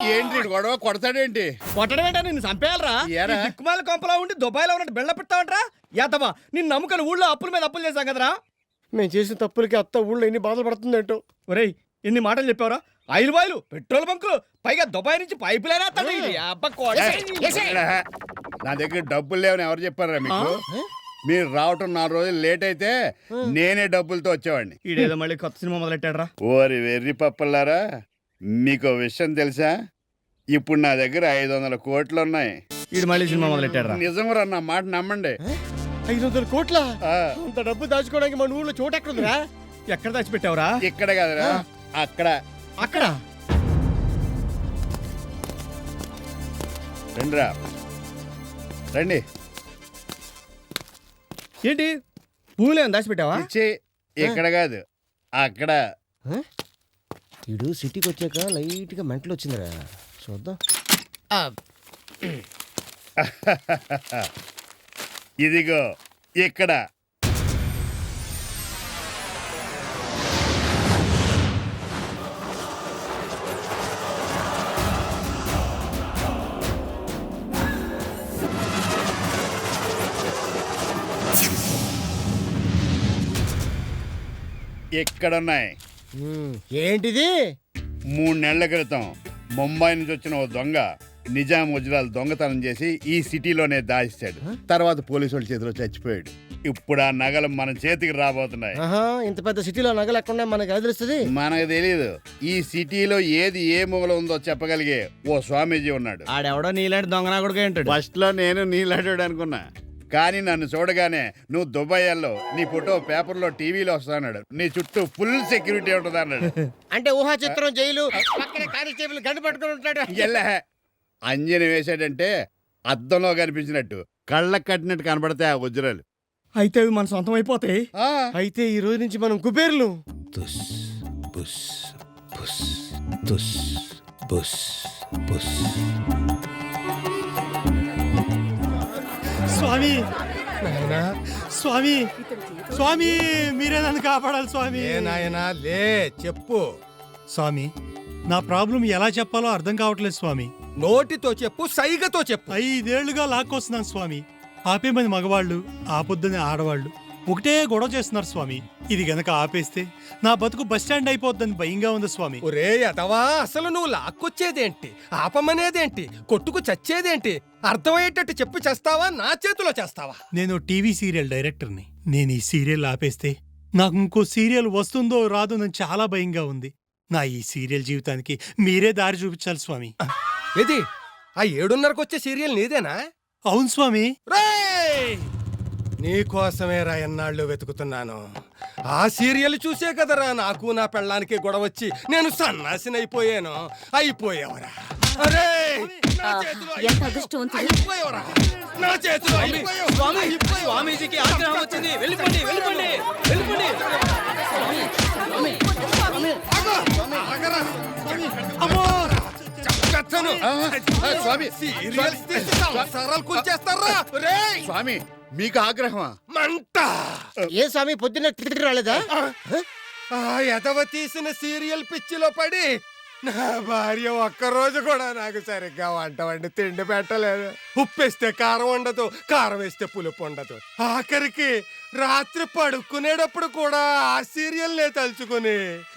ఏంటి గొడవ కొడతాడేంటి? కొట్టడం ఏంటో నిన్ను చంపేయాలరా? దిక్కుమాల కొంపలా ఉండి దుబాయ్లో ఉన్నట్టు బిళ్ళ పెడతావంటరా? యాతవా నిన్ను నమ్ముకని ఊళ్ళో అప్పుల మీద అప్పులు చేశాం కదరా. మేము చేసిన తప్పులకి అత్త ఊళ్ళో ఎన్ని బాధలు పడుతుందేంటో. ఒరేయ్ ఎన్ని మాటలు చెప్పావరా? ఆయిల్ బాయిలు, పెట్రోల్ బంకులు, పైగా దుబాయ్ నుంచి పైపు లైన్ నా దగ్గర డబ్బులు లేవని ఎవరు చెప్పారా మీకు? మీరు రావటం 4 రోజులు లేట్ అయితే నేనే డబ్బులతో వచ్చేవాడిని. ఈడేదో మళ్ళీ కొత్త సినిమా మొదలెట్టాడరా. ఓరి వెర్రి పప్పలారా, మీకు విషయం తెలుసా? ఇప్పుడు నా దగ్గర 500 కోట్లు ఉన్నాయి. ఈడు మళ్ళీ సినిమా మొదలెట్టాడరా. నిజంరా, నా మాట నమ్మండి. 500 కోట్ల? అంత డబ్బు దాచుకోవడానికి మన ఊళ్ళో చోటు ఎక్కడుందిరా? ఎక్కడ దాచిపెట్టావురా? ఇక్కడ కదరా, అక్కడ. అక్కడ రండిరా, రండి. ఏంటి భూమిలో దాచిపెట్టావా? ఇచ్చి ఇక్కడ కాదు, అక్కడ. ఇడు సిటీకి వచ్చాక లైట్ గా మెంటల్ వచ్చిందిరా, చూద్దాం. ఇదిగో ఇక్కడ. ఇక్కడున్నాయి. ఏంటిది? 3 నెలల క్రితం ముంబై నుంచి వచ్చిన ఓ దొంగ నిజాం వజ్రాలు దొంగతనం చేసి ఈ సిటీలోనే దాయిస్తాడు. తర్వాత పోలీసు వాళ్ళ చేతిలో చచ్చిపోయాడు. ఇప్పుడు ఆ నగలు మన చేతికి రాబోతున్నాయి. ఇంత పెద్ద సిటీలో నగలు ఎక్కడ మనకు ఎలా తెలుస్తుంది? మనకు తెలియదు. ఈ సిటీలో ఏది ఏ మూల ఉందో చెప్పగలిగే ఓ స్వామీజీ ఉన్నాడు. ఆడెవడో నీలాంటి దొంగనా కూడా ఏంటాడు. ఫస్ట్ లో నేను నీలాడాడు అనుకున్నా, కానీ నన్ను చూడగానే నువ్వు దుబాయ్ లో నీ ఫోటో పేపర్లో టీవీలో వస్తాడు, నీ చుట్టూ ఫుల్ సెక్యూరిటీ ఉంటుంది అన్నాడు. అంటే ఊహా చిత్రం, జైలు పక్కన కానిస్టేబుల్ గంట పట్టుకుని ఉంటాడు. అంజని వేసాడంటే అద్దంలో కనిపించినట్టు కళ్ళకు కట్టినట్టు కనబడితే ఆ వజ్రాలు. అయితే అవి మన సొంతం అయిపోతాయి. అయితే ఈ రోజు నుంచి మనం కుబేర్లు. స్వామి, స్వామి, స్వామి, మీరే నన్ను కాపాడాలి స్వామి. నాయనా లే, చెప్పు స్వామి, నా ప్రాబ్లం ఎలా చెప్పాలో అర్థం కావట్లేదు స్వామి. నోటితో చెప్పు, సైగతో చెప్పు. 5 ఏళ్లుగా లాక్కొస్తున్నాను స్వామి. ఆపేమని మగవాళ్ళు, ఆపొద్దని ఆడవాళ్ళు ఒకటే గొడవ చేస్తున్నారు స్వామి. ఇది గనక ఆపేస్తే నా బతుకు బస్టాండ్ అయిపోద్దని భయంగా ఉంది స్వామి. ఒరే యదవా, అసలు నువ్వు లాక్కొచ్చేదేంటి, ఆపమనేదేంటి, కొట్టుకు చచ్చేదేంటి? అర్థమయ్యేటట్టు చెప్పి చేస్తావా, నా చేతిలో చేస్తావా? నేను టీవీ సీరియల్ డైరెక్టర్ని. నేను ఈ సీరియల్ ఆపేస్తే నాకు ఇంకో సీరియల్ వస్తుందో రాదో అని చాలా భయంగా ఉంది. నా ఈ సీరియల్ జీవితానికి మీరే దారి చూపించాలి స్వామి. ఏది ఆ 7:30కు వచ్చే సీరియల్ నీదేనా? అవును స్వామి. నీకోసమే రా ఎన్నాళ్ళు వెతుకుతున్నాను. ఆ సీరియల్ చూసే కదరా నాకు నా పెళ్ళానికి గొడవ వచ్చి నేను సన్నాసినైపోయాను. అయిపోయావరా? అరే నా చేతిలో అయిపోయావరా? నా చేతిలో స్వామీజీకి ఆగ్రహం వచ్చింది. వెళ్ళిపోండి, వెళ్ళిపోండి, వెళ్ళిపోండి. స్వామి, మీకు ఆగ్రహమా? మంట. ఏ స్వామి, పొద్దున్న తిరిగి రాలేదా? ఆ ఎదవ తీసిన సీరియల్ పిచ్చిలో పడి నా భార్య ఒక్కరోజు కూడా నాకు సరిగ్గా వంట వండి తిండి పెట్టలేదు. ఉప్పేస్తే కారం ఉండదు, కారం వేస్తే పులుపు ఉండదు. ఆఖరికి రాత్రి పడుకునేటప్పుడు కూడా ఆ సీరియల్నే తలుచుకుని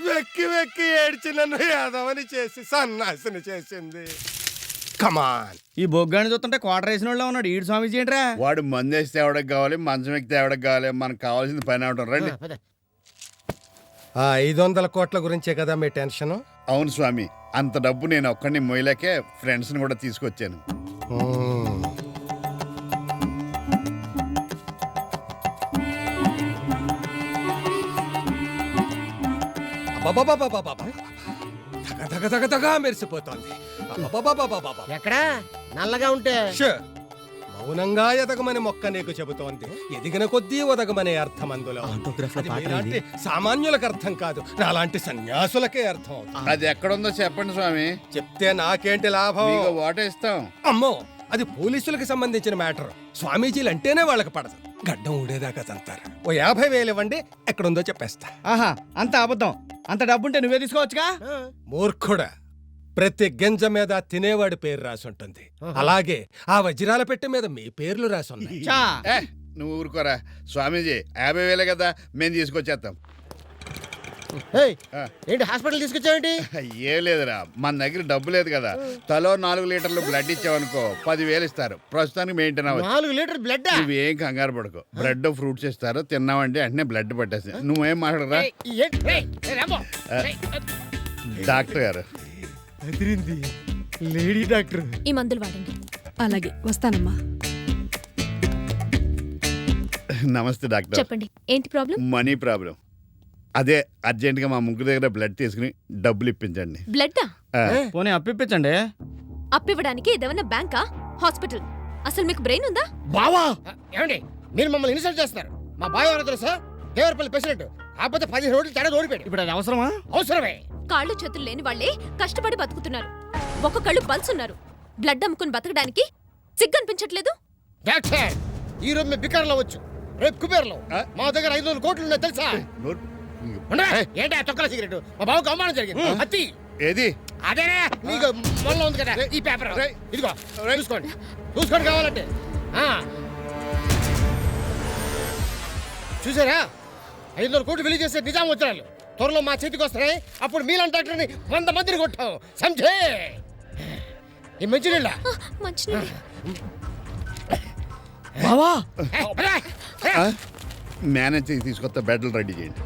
వెక్కి వెక్కి ఏడ్చి నన్ను ఎదవని చేసి సన్నాసిని చేసింది. కమాన్. ఈ బొగ్గాని చూస్తుంటే క్వార్టర్ వేసిన వాళ్ళ ఉన్నాడు. ఈడు స్వామీజీ ఏంట్రా? వాడు మందేస్తే ఎవడకు కావాలి, మంచం ఎక్కితే ఎవడకు కావాలి, మనకు కావాల్సింది పని అవడం. రండి. ఆ 500 కోట్ల గురించే కదా మీ టెన్షన్? అవును స్వామి, అంత డబ్బు నేను ఒక్కడిని మొయ్యలేకే ఫ్రెండ్స్ ని కూడా తీసుకొచ్చాను. మెరిసిపోతోంది. ఎక్కడా నల్లగా ఉంటే మౌనంగా ఎదగమని మొక్క నీకు చెబుతోంది. ఎదిగిన కొద్దీ ఒదగమనే అర్థం అందులో. సామాన్యులకు అర్థం కాదు, నాలాంటి సన్యాసులకే అర్థం. అది ఎక్కడుందో చెప్పండి స్వామి. చెప్తే నాకేంటి లాభం? ఓటేస్తాం. అమ్మో, అది పోలీసులకు సంబంధించిన మ్యాటర్. స్వామీజీలు అంటేనే వాళ్ళకి పడదు. గడ్డం ఊడేదాకా తంతారు. ఓ 50,000 ఇవ్వండి, ఎక్కడుందో చెప్పేస్తా. ఆహా, అంత అబద్ధం. అంత డబ్బుంటే నువ్వే తీసుకోవచ్చుగా. మూర్ఖుడా, ప్రతి గింజ మీద తినేవాడి పేరు రాసి ఉంటుంది. అలాగే ఆ వజ్రాల పెట్టె మీద మీ పేర్లు రాసి ఉన్నాయి. చా ఏ, నువ్వు ఊరుకోరా స్వామీజీ, 50,000 కదా మేము తీసుకొచ్చేస్తాం. ఏయ్, ఏంటి హాస్పిటల్ తీసుకొచ్చావేంటి? ఏం లేదురా, మన దగ్గర డబ్బు లేదు కదా. తలో 4 లీటర్లు బ్లడ్ ఇచ్చావనుకో 10,000 ఇస్తారు. ప్రస్తుతానికి మెయింటైన్ అవ్వచ్చు. 4 లీటర్ బ్లడ్. నువ్వేం కంగారు పడుకో. బ్రెడ్ ఫ్రూట్స్ ఇస్తారు, తిన్నావంటే వెంటనే బ్లడ్ పట్టేసి. నువ్వేం మాట్లాడరా డాక్టర్ గారు. అదిరింది లేడీ డాక్టర్. ఈ మందులు వాడండి. అలాగే వస్తానమ్మా. నమస్తే డాక్టర్. చెప్పండి, ఏంటి ప్రాబ్లం? Money problem. అదే అర్జెంటుగా మా ముగ్గురు దగ్గర బ్లడ్ తీసుకుని డబ్బులు ఇప్పించండి. బ్లడ్డా? ఆ, పోనీ అప్పిప్పించండి. అప్పివ్వడానికి ఏదైనా బ్యాంకా, హాస్పిటల్? అసలు మీకు బ్రెయిన్ ఉందా? బావా ఏమండి మీరు మమ్మల్ని ఇన్సల్ట్ చేస్తున్నారు? మా బావ ఎవరో తెలుసా? దేవరపల్లి ప్రెసిడెంట్. కాకపోతే 15 రోజులు తేడా ఓడిపోయాడు. ఇప్పుడు అది అవసరమా? అవసరమే. కాళ్ళు చేతులు లేని వాళ్ళే కష్టపడి బతుకుతున్నారు. ఒక్కొక్కళ్ళు పల్సున్నారు. బ్లడ్ అమ్ముకుని బతకడానికి సిగ్గనిపించట్లేదు? డాక్టర్ ఈ రోజు మేము బికార్లో వచ్చు, రేపు కుబేర్లో. మా దగ్గర 500 కోట్లు ఉన్నాయి తెలుసా? నోరు- ఉండరా? ఏంటి ఆ తొక్కల సిగరెట్? మా బావకు అవమానం జరిగింది. అత్తి ఏది అదేనే నీకు మొన్న ఉంది కదా ఈ పేపర్. ఇదిగో చూసుకోండి, చూసుకోండి కావాలంటే. చూసారా 500 కోట్లు విలువ చేసే నిజాం వజ్రాలు త్వరలో మా చేతికి వస్తాయి. అప్పుడు మీలాంటి డాక్టర్ని 100 మందిని కొట్టాం. సంజే ఈ మంచినీళ్ళ మంచినీళ్ళు. బావా మేనేజ్ చేసి తీసుకొస్తా. బెడ్లు రెడీ చేయండి.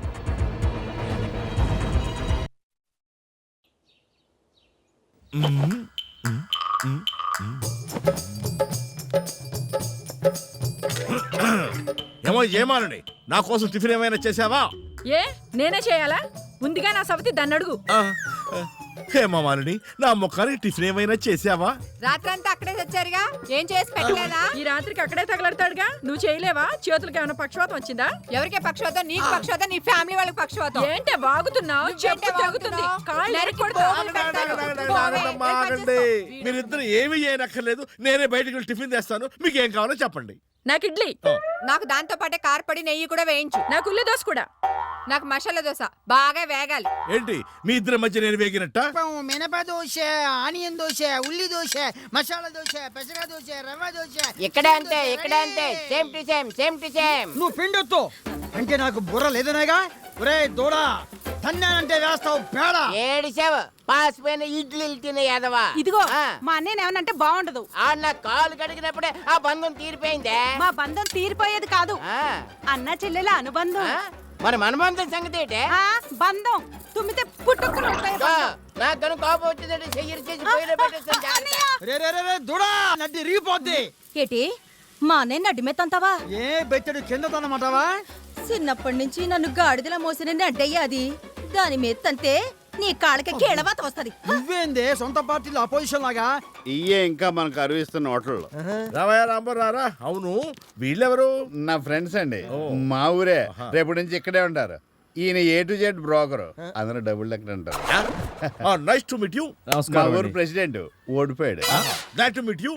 ఏమో ఏమానండి, నా కోసం టిఫిన్ ఏమైనా చేసావా? ఏ నేనే చేయాలా? ఉందిగా నా సవతి, దాన్ని అడుగు. హేమామాలిని, నా ముఖానికి టిఫిన్ ఏమైనా చేసావా? రాత్రంతా అక్కడే తెచ్చారుగా, ఏం చేసి పెట్టలేదా? ఈ రాత్రికి అక్కడే తగలడతాడుగా, నువ్వు చేయలేవా? చేతులకి ఏమైనా పక్షవాతం వచ్చిందా? ఎవరికే పక్షవాతం? నీకు పక్షవాతం, నీ ఫ్యామిలీ వాళ్ళకి పక్షవాతం. ఏంటే వాగుతున్నావు? చెప్పు తెగుతుంది. కాళ్ళు ఎరక్కొడతా. ఆగండి, మీరిద్దరు ఏమీ చేయనక్కర్లేదు. నేనే బయటకు వెళ్ళి టిఫిన్ తెస్తాను. మీకు ఏం కావాలో చెప్పండి. నాకు ఇడ్లీ, నాకు దాంతో పాటే కార్పడి నెయ్యి కూడా వేయించు. నాకు ఉల్లి దోశ కూడా. నాకు మసాలా దోశ బాగా వేగాలి. ఏంటి మీ ఇద్దరి మధ్య నేను వేగినట్ట? మినప దోశ, ఆనియన్ దోశ, ఉల్లి దోశ, మసాలా దోశ, పెసర దోశ, రవ్వ దోశ. ఇక్కడే అంతే, ఇక్కడే అంతే. Same to same, same to same. నువ్వు పిండొద్దు అంటే నాకు బుర్ర లేదనేగా. ఒరే దూడా, తన్నానంటే వేస్తావు పేడ. ఏడిసావు పాసిపోయిన ఇడ్లీలు తినే యాదవా. ఇదిగో మా అన్నయ్య ఏమనంటే బాగుండదు. ఆ నా కాలు కడిగినప్పుడే ఆ బంధం తీరిపోయిందే. మా బంధం తీరిపోయేది కాదు, ఆ, అన్న చెల్లెల అనుబంధం. ఆ? మరి మన బంధం సంగతి ఏంటే? బంధం తుమ్మితే పుట్టుకుని ఉంటాయి. నాకు కనుక కోపం వచ్చిందంటే చెయ్యి చేసి పొయ్యిలో పెట్టేస్తాను, జాగ్రత్త. రే రే రే రే దూడా, నడ్డి రిగిపోద్ది. ఏటి మా అన్నయ్య నడ్డి మెత్తంతావా? ఏ బెచ్చడు కింద తన్నమాటవా? చిన్నప్పటి నుంచి నన్ను గాడిదలా మోసిన నడ్డయ్య అది. దాని మెత్తంతే నీ కాళ్ళకి కేళవాత వస్తది. నువ్వేందే సొంత పార్టీలో అపోజిషన్ లాగా? ఇయ్యే ఇంకా మనకు అరువిస్తున్న హోటల్లో. రావయ్య రాంబర్ రారా. అవును, వీళ్ళెవరు? నా ఫ్రెండ్స్ అండి, మా ఊరే. రేపటి నుంచి ఇక్కడే ఉంటారు. ఈయన A to Z బ్రోకర్. అందరూ డబుల్ లెక్క అంటారు. Nice to meet you. మా ఊరు ప్రెసిడెంట్ ఓడిపోయాడు. Glad to meet you.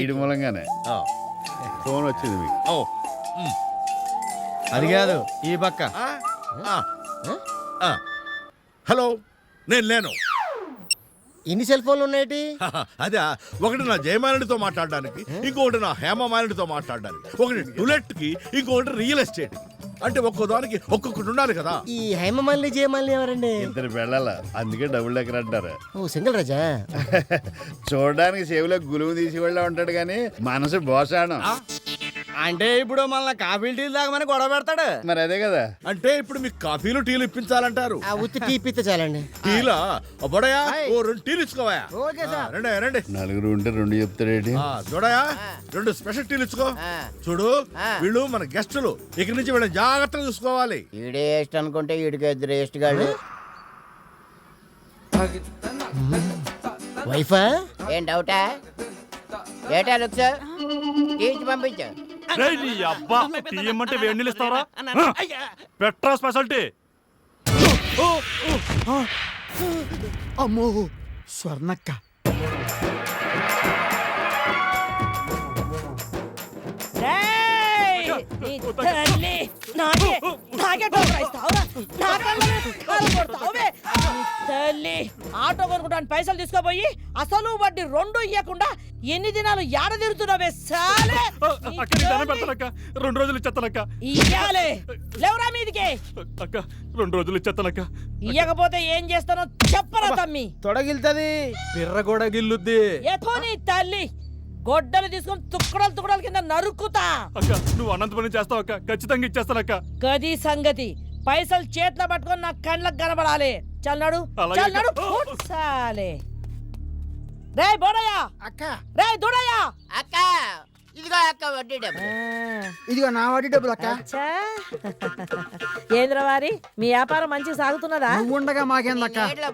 ఈడి మూలంగానే ఫోన్ వచ్చింది మీకు. ఓ, అది కాదు, ఈ పక్క. హలో, నేను లేను. ఇన్ని సెల్ ఫోన్లు ఉన్నాయేటి? అదే, ఒకటి నా జయమాలినితో మాట్లాడడానికి, ఇంకొకటి నా హేమమాలినితో మాట్లాడడానికి, ఒకటి డులెట్ కి, ఇంకొకటి రియల్ ఎస్టేట్ కి. అంటే ఒక్కో దానికి ఒక్కొక్కటి ఉండాలి కదా. ఈ హేమమాలిని జయమాలిని ఎవరండి? ఇద్దరు వెళ్ళాల, అందుకే డబుల్ లెక్కర్ అంటారు. ఓ సింగిల్ రాజా. చూడడానికి సేవులో గులువు తీసి వెళ్ళా ఉంటాడు కానీ మనసు బోసాడం. అంటే ఇప్పుడు మళ్ళీ కాఫీ టీ తాగమని గొడవ పెడతాడు. మరి అదే కదా. అంటే ఇప్పుడు మీకు కాఫీలు టీలు ఇప్పించాలంటారు. ఆ ఉత్తి టీ పిత్త చాలండి. టీలా బొడయా, ఓ 2 టీలు ఇచ్చుకోవా. Okay sir. రండి రండి. నలుగురు ఉంటే 2 చెప్తాడేంటి? చూడయా, 2 స్పెషల్ టీలు ఇచ్చుకో. చూడు, వీళ్ళు మన గెస్టులు. ఇక్కడి నుంచి వీళ్ళని జాగ్రత్తగా చూసుకోవాలి. ఈడే వేస్ట్ అనుకుంటే ఈడికి ఇద్దరు వేస్ట్ గాళ్ళు. వైఫా? ఏం డౌటా? ఏటా లుక్స్ తీసి పంపించు. తీయమంటే వేడి నీళ్ళు ఇస్తావరా? Petra speciality. అమ్మో స్వర్ణక్క. నాకే నాకే డబ్బులు ఇస్తావురా? నా కళ్ళ మీద కాలు కొడతావువే? తల్లి ఆటో కొనుక్కోడానికి పైసలు తీసుకోపోయి అసలు వడ్డీ రెండు ఇయ్యకుండా ఎన్ని దినాలు ఏడ తిరుగుతున్నావే సాలే అక్క నీ దండం పెడతానక్క 2 రోజులు ఇచ్చేస్తానక్క ఇయ్యాలే లేవురా మీదికి అక్క 2 రోజులు ఇచ్చేస్తానక్క ఇయ్యకపోతే ఏం చేస్తానో చెప్పరా తమ్మి తొడగిల్తది పిర్ర కూడా గిల్లుద్ది. ఎథో నీ తల్లి గొడ్డలు తీసుకొని తుక్కడలు తుక్కడల కింద నరుక్కుతా. అక్క నువ్వు అనంతపురం చేస్తావు అక్క ఖచ్చితంగా ఇచ్చేస్తానక్క గది సంగతి పైసలు చేతిలో పట్టుకొని నా కళ్ళకు కనబడాలి. చల్లాడు అలాగే చల్లాడు అక్క. సాలే రే బోడయ్య అక్క రే దూడయ్య అక్క ఇదిగో అక్క వడ్డీ డబ్బు. ఇదిగో నా వడ్డీ డబ్బులు అక్క. అచ్చా. ఏంద్రవారి మీ వ్యాపారం మంచిగా సాగుతున్నదా? నువ్వు ఉండగా మాకేందక్క.